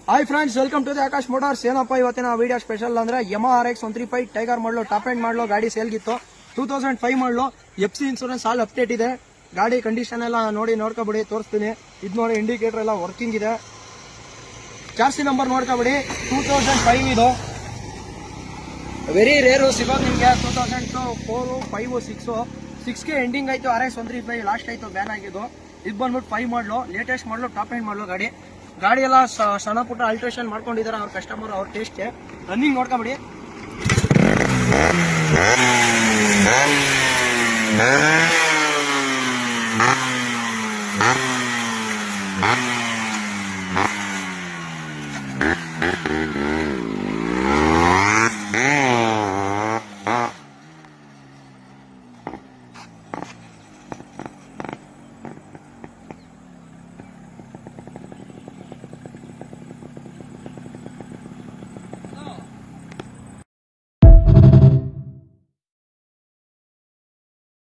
Hi friends, welcome to the Akash Motors. ಏನಪ್ಪ ಇವತ್ತಿನ video special ಅಂದ್ರೆ ಯಮಾ RX 135 ಟೈಗರ್ ಮಾಡಲು, ಟಾಪ್ ಎಂಡ್ ಮಾಡಲು ಗಾಡಿ ಸೇಲ್ಗಿತ್ತು. 2005 ಮಾಡಲು, FC ಇನ್ಸೂರೆನ್ಸ್ ಆಲ್ ಅಪ್ಡೇಟ್ ಇದೆ. ಗಾಡಿ ಕಂಡೀಷನ್ ಎಲ್ಲ ನೋಡ್ಕೊಬಿಡಿ, ತೋರಿಸ್ತೀನಿ. ಇದು ನೋಡಿ, ಇಂಡಿಕೇಟರ್ ಎಲ್ಲ ವರ್ಕಿಂಗ್ ಇದೆ. ಚಾರ್ಸಿ ನಂಬರ್ ನೋಡ್ಕೊಬಿಡಿ, 2005 ಇದು. ವೆರಿ ರೇರು ಸಿಗೋದು ನಿಮಗೆ. 2002, 4, 5, 6ಗೆ ಎಂಡಿಂಗ್ ಆಯ್ತು. RX 135 ಲಾಸ್ಟ್ ಆಯ್ತು, ಬ್ಯಾನ್ ಆಗಿದ್ದು. ಇದು ಬಂದ್ಬಿಟ್ಟು 5 ಮಾಡಲು, ಲೇಟೆಸ್ಟ್ ಮಾಡಲು, ಟಾಪ್ ಎಂಡ್ ಮಾಡಲು ಗಾಡಿ ಎಲ್ಲ ಸಣ್ಣ ಪುಟ್ಟ ಅಲ್ಟ್ರೇಷನ್ ಮಾಡ್ಕೊಂಡಿದ್ದಾರೆ ಅವ್ರ ಕಸ್ಟಮರ್, ಅವ್ರ ಟೇಸ್ಟ್ಗೆ. ರನ್ನಿಂಗ್ ನೋಡ್ಕೊಬಿಡಿ.